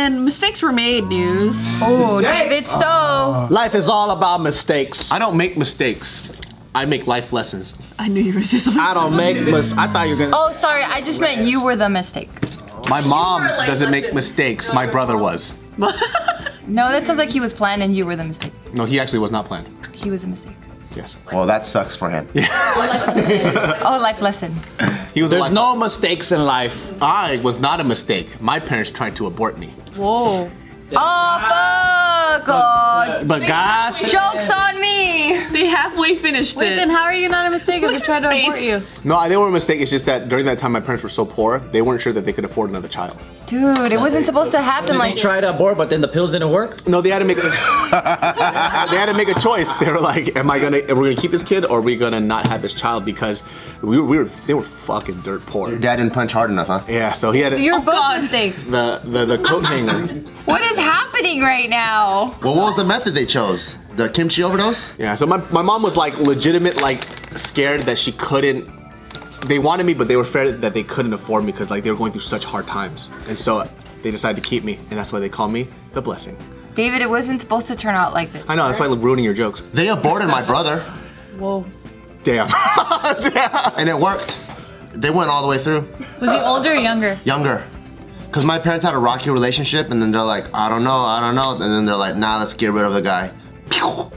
And mistakes were made, news. Oh, David, so. Life is all about mistakes. I don't make mistakes. I make life lessons. I knew you were saying something. I don't make mistakes. I thought you were gonna. Oh, sorry, I just meant you were the mistake. My mom doesn't make mistakes. My brother was. No, that sounds like he was planned and you were the mistake. No, he actually was not planned. He was a mistake. Yes. Well, that sucks for him. Oh, life lesson. He was. There's no mistakes in life. I was not a mistake. My parents tried to abort me. Whoa. Oh, fuck, God. But guys, Joke's on me. They halfway finished Wait, it. then how are you not a mistake if they tried to abort you? No, they weren't a mistake. It's just that during that time, my parents were so poor, they weren't sure that they could afford another child. Dude, it wasn't supposed to happen like they tried to abort, but then the pills didn't work. No, they had to make. They had to make a choice. They were like, "Am I gonna? Are we gonna keep this kid, or are we gonna not have this child?" Because they were fucking dirt poor. Your dad didn't punch hard enough, huh? Yeah, so he had You're both mistakes. the coat hanger. What is happening right now? Well, what was the method they chose? The kimchi overdose? Yeah, so my mom was like legitimate, like scared that she couldn't. They wanted me, but they were afraid that they couldn't afford me because like they were going through such hard times, and so they decided to keep me, and that's why they call me the blessing. David, it wasn't supposed to turn out like this. I know, that's why I'm ruining your jokes. They aborted my brother. Whoa. Damn. Damn. And it worked. They went all the way through. Was he older or younger? Younger. Because my parents had a rocky relationship, and then they're like, I don't know. And then they're like, nah, let's get rid of the guy.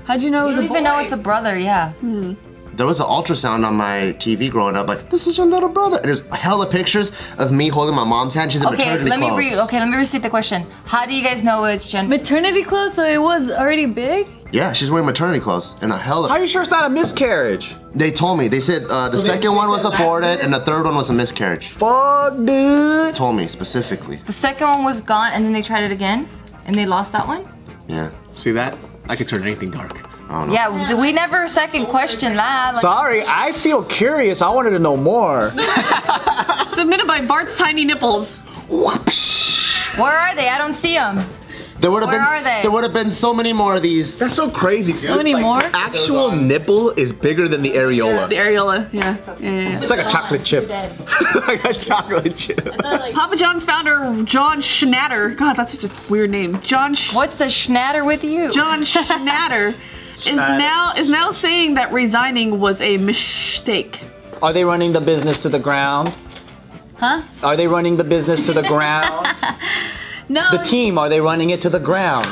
How'd you know it You was a don't boy? even know it's a brother, yeah. There was an ultrasound on my TV growing up, like, this is your little brother. And there's hella pictures of me holding my mom's hand. She's in maternity clothes. Let me restate the question. How do you guys know it's gender? Maternity clothes, so it was already big? Yeah, she's wearing maternity clothes and a hella. How are you sure it's not a miscarriage? They told me. They said the second one was aborted and the third one was a miscarriage. Fuck, dude. Told me specifically. The second one was gone and then they tried it again and they lost that one? Yeah. See that? I could turn anything dark. I don't know. Yeah, we never second question that. Like, Sorry, I feel curious. I wanted to know more. Submitted by Bart's Tiny Nipples. where are they? I don't see them. There would have Where been are they? there would have been so many more of these. That's so crazy, dude. So many more? Actual nipple is bigger than the areola. The areola, yeah. Yeah. It's like a chocolate chip. Like a chocolate chip. Papa John's founder, John Schnatter. God, that's such a weird name. What's the schnatter with you? John Schnatter is now saying that resigning was a mistake. Are they running the business to the ground? Huh? Are they running the business to the ground? No. The team, are they running it to the ground?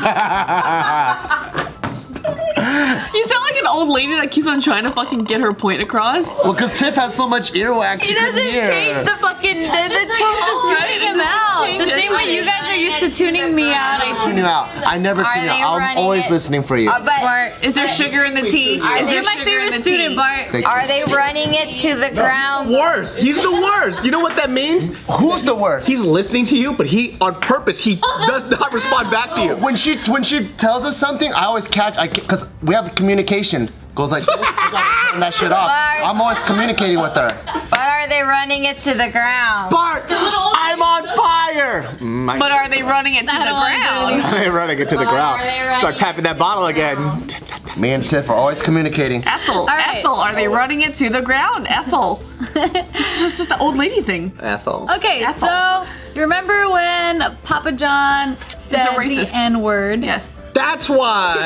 You sound like an old lady that keeps on trying to fucking get her point across. Well, because Tiff has so much earwax. He doesn't change the fucking tuning him out. The same way you guys are used to tuning me out. I Tune you out. I never tune you out. I'm always listening for you. Bart, Is there sugar in the tea? Is there You're my sugar in favorite the student, tea? Bart. Thank you. are they running it to the ground? Worst. He's the worst. You know what that means? Who's the worst? He's listening to you, but he, on purpose, he does not respond back to you. When she tells us something, I always catch. Because we have communication. Goes like this, turn that shit off. Bart. I'm always communicating with her. But are they running it to the ground? Bart, I'm on fire. But are they running it to the ground? They're running it to the ground. Start tapping that bottle again. Me and Tiff are always communicating. Ethel, right. Ethel, are they running it to the ground? Ethel. It's just the old lady thing. Ethel. Okay, so you remember when Papa John said the racist. N-word? Yes. That's why.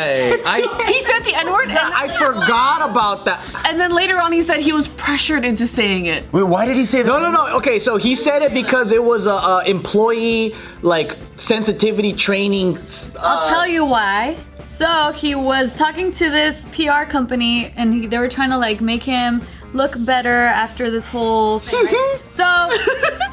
He said the N-word, I forgot about that. and then later on he said he was pressured into saying it. Wait, why did he say that? No. Okay, so he said it because it was a employee like sensitivity training. I'll tell you why. So he was talking to this PR company and they were trying to like make him look better after this whole thing, right? So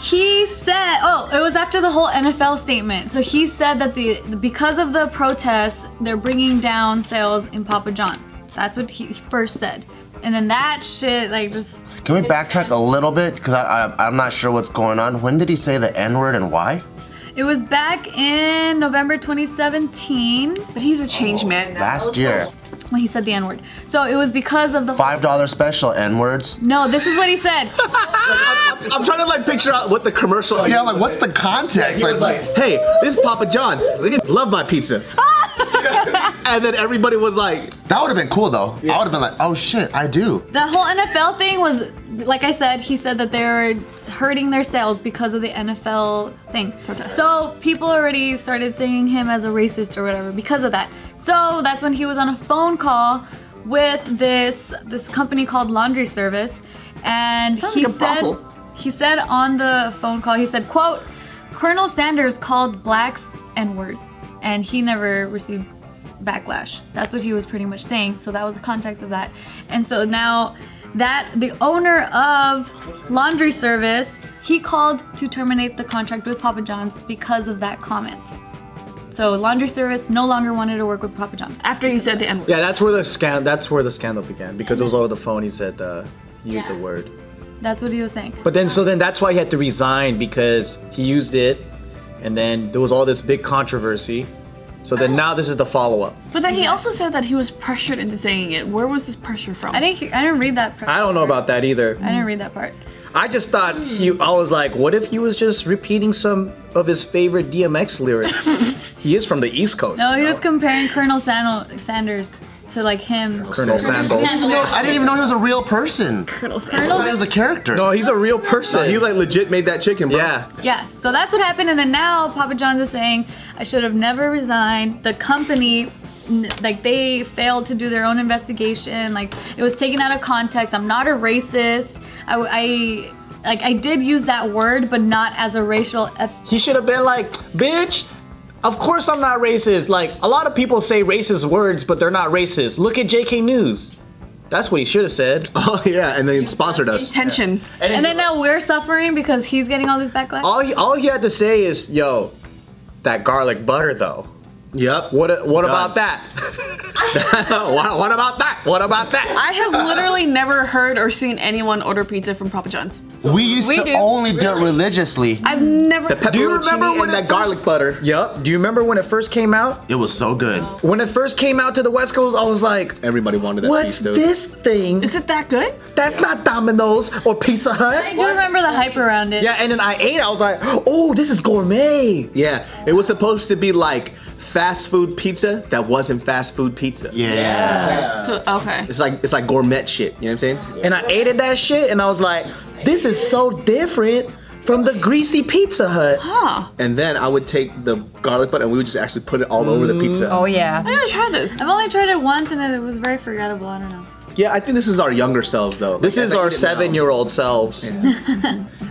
he said, it was after the whole NFL statement. So he said that because of the protests, they're bringing down sales in Papa John. That's what he first said. And then that shit like just... Can we backtrack a little bit? Because I'm not sure what's going on. When did he say the N-word and why? It was back in November 2017. But he's a changed man now. Last year. When he said the N-word. So it was because of the... $5 special N-words. No, this is what he said. I'm trying to like picture out what the commercial. Yeah, like what's the context? He was like, hey, this is Papa John's. Love my pizza. And then everybody was like, That would have been cool though. I would have been like, oh shit, I do. The whole NFL thing was, like I said, he said that they're hurting their sales because of the NFL thing. Protest. So people already started saying him as a racist or whatever because of that. So that's when he was on a phone call with this company called Laundry Service, and Sounds he like a brothel. said on the phone call, he said, quote, Colonel Sanders called blacks N-word, and he never received backlash. That's what he was pretty much saying. So that was the context of that. And so now that the owner of Laundry Service, he called to terminate the contract with Papa John's because of that comment. So Laundry Service no longer wanted to work with Papa John's. After he said the N-word. Yeah, that's where the scandal began because it was over the phone. He said he used the word. That's what he was saying. But then that's why he had to resign because he used it, and then there was all this big controversy. So then now this is the follow-up. But then he also said that he was pressured into saying it. Where was this pressure from? I didn't read that part. I don't know about that either. I didn't read that part. I just thought I was like, what if he was just repeating some of his favorite DMX lyrics? He is from the East Coast. No, he was comparing Colonel Sanders to like him. Colonel Sandals. I didn't even know he was a real person. Colonel I thought he was a character. No, he's a real person. he like legit made that chicken, bro. Yeah. Yeah, so that's what happened, and then now Papa John's is saying, I should have never resigned. The company, like, they failed to do their own investigation. Like, it was taken out of context. I'm not a racist. I did use that word, but not as a racial. He should have been like, bitch, of course I'm not racist. Like, a lot of people say racist words, but they're not racist. Look at JK News. That's what he should have said. Oh yeah, and they sponsored us. Tension. And then now we're suffering because he's getting all this backlash. All he had to say is, yo, that garlic butter though. Yep. What about that? what about that? What about that? I have literally never heard or seen anyone order pizza from Papa John's. We used to do. only do it religiously. I've never. The Do you remember pepperoncini when and it that garlic butter. Yup. Do you remember when it first came out? It was so good. When it first came out to the West Coast, I was like, Everybody wanted that what's piece, dude. this thing? Is it that good? That's not Domino's or Pizza Hut. I do remember the hype around it. Yeah, and then I ate it. I was like, oh, this is gourmet. Yeah, it was supposed to be like fast food pizza that wasn't fast food pizza. Yeah. So okay. It's like gourmet shit. You know what I'm saying? And I ate that shit, and I was like, this is so different from the greasy Pizza Hut. Huh. And then I would take the garlic butter and we would just actually put it all over the pizza. Oh yeah. I gotta try this. I've only tried it once and it was very forgettable. I don't know. Yeah, I think this is our younger selves though. This Like, is as I our eat it now. 7-year-old selves.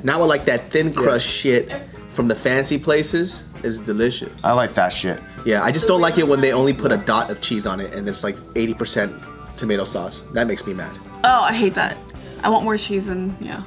Now I like that thin crust shit from the fancy places is delicious. I like that shit. Yeah, I just don't like it when they only put a dot of cheese on it and it's like 80% tomato sauce. That makes me mad. Oh, I hate that. I want more cheese and yeah.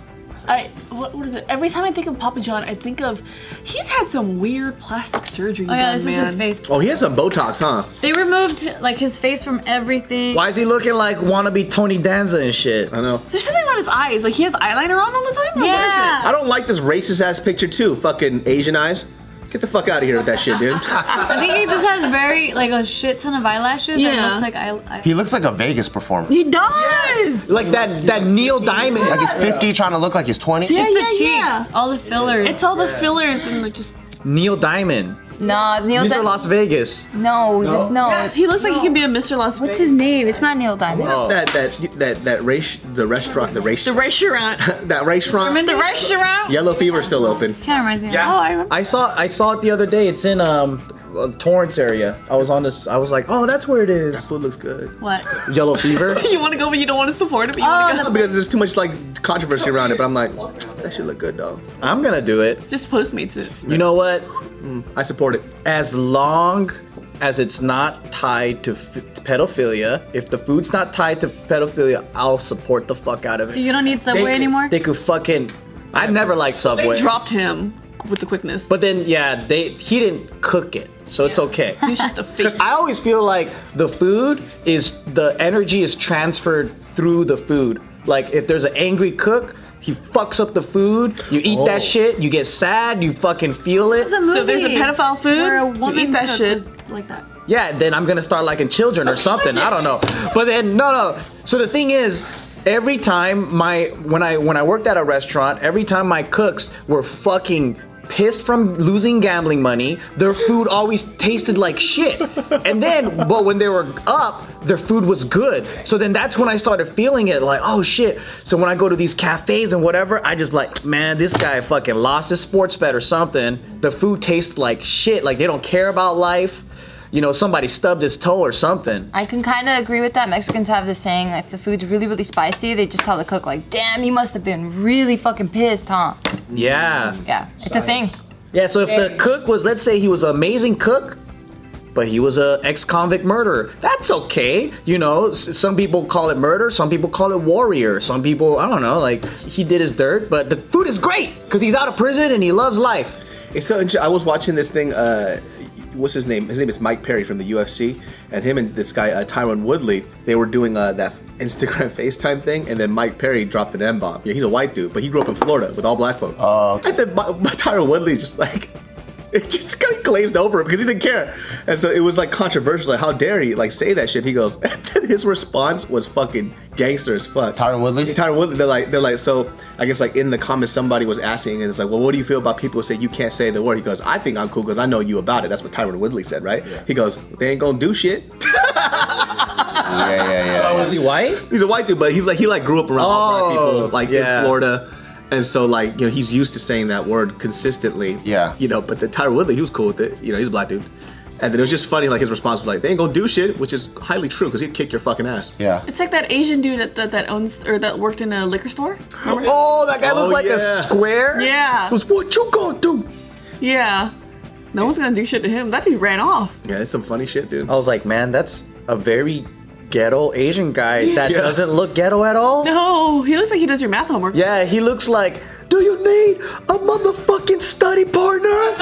What is it? Every time I think of Papa John, I think of he's had some weird plastic surgery. Oh yeah, done, this man. is his face. Oh, he has some Botox, huh? They removed like his face from everything. Why is he looking like wannabe Tony Danza and shit? I know. There's something about his eyes. Like he has eyeliner on all the time. Or Yeah. I don't like this racist ass picture too. Fucking Asian eyes. Get the fuck out of here with that shit, dude. I think he just has very like a shit ton of eyelashes. Yeah. And looks like I He looks like a Vegas performer. What is it? He does. Like that Neil Diamond. Like he's 50 trying to look like he's 20. Yeah, It's the yeah, cheeks, yeah. all the fillers. It's all the fillers and like just. Neil Diamond. No, Neil Mr. Diamond. Las Vegas. No, no. He looks like he could be a Mr. Las Vegas. What's his name? It's not Neil Diamond. That race, the restaurant, The restaurant. that restaurant. The restaurant. Yellow Fever's still open. kind of reminds me. Oh, I remember. I saw it the other day. It's in Torrance area. I was like, oh, that's where it is. That food looks good. What? Yellow Fever. You want to go, but you don't want to support it. But you want to go. Because there's too much like controversy around it, but I'm like, that should look good, dog. I'm gonna do it. Just Postmates it. You know what? I support it. As long as it's not tied to pedophilia, if the food's not tied to pedophilia, I'll support the fuck out of it. So you don't need Subway anymore? They could fucking. I never liked Subway. They dropped him with the quickness. But then, yeah, he didn't cook it, so it's okay. He's just a fake. I always feel like the energy is transferred through the food. Like if there's an angry cook, he fucks up the food. You eat that shit. You get sad. You fucking feel it. So there's a pedophile food. where a You woman eat that cook shit. was like that. Yeah, then I'm gonna start liking children or something. I don't know. But then no. So the thing is, every time when I worked at a restaurant, every time my cooks were fucking pissed from losing gambling money. Their food always tasted like shit. And then, but when they were up, their food was good. So then that's when I started feeling it like, oh shit. So when I go to these cafes and whatever, I just like, man, this guy fucking lost his sports bet or something. The food tastes like shit. Like they don't care about life. You know, somebody stubbed his toe or something. I can kind of agree with that. Mexicans have this saying, if the food's really, really spicy, they just tell the cook, like, damn, you must have been really fucking pissed, huh? Yeah. Yeah, it's a thing. Yeah, so if the cook was, let's say he was an amazing cook, but he was a ex-convict murderer, that's okay. You know, some people call it murder, some people call it warrior, some people, I don't know, like, he did his dirt, but the food is great, because he's out of prison and he loves life. It's so interesting. I was watching this thing, what's his name? His name is Mike Perry from the UFC, and him and this guy Tyron Woodley, they were doing that Instagram FaceTime thing, and then Mike Perry dropped an M-bomb. Yeah, he's a white dude, but he grew up in Florida with all black folks. Oh, okay. And then Tyron Woodley just like, it just kind of glazed over because he didn't care, and so it was like controversial. Like, how dare he like say that shit? He goes, and then his response was fucking gangster as fuck. Tyron Woodley? Tyron Woodley. They're like, so I guess like in the comments somebody was asking, and it's like, well, what do you feel about people who say you can't say the word? He goes, I think I'm cool because I know you about it. That's what Tyron Woodley said, right? Yeah. He goes, they ain't gonna do shit. Yeah. Oh, was he white? He's a white dude, but he's like, he like grew up around all black people, like in Florida. And so, like, you know, he's used to saying that word consistently. Yeah. You know, but the Tyron Woodley, he was cool with it. You know, he's a black dude. And then it was just funny, like, his response was like, they ain't gonna do shit, which is highly true, because he'd kick your fucking ass. Yeah. It's like that Asian dude that owns, or that worked in a liquor store. Remember? Oh, that guy looked like a square? Yeah. It was, what you gonna do? Yeah. No one's gonna do shit to him. That dude ran off. Yeah, it's some funny shit, dude. I was like, man, that's a very ghetto Asian guy that doesn't look ghetto at all. No, he looks like he does your math homework. Yeah, he looks like, do you need a motherfucking study partner?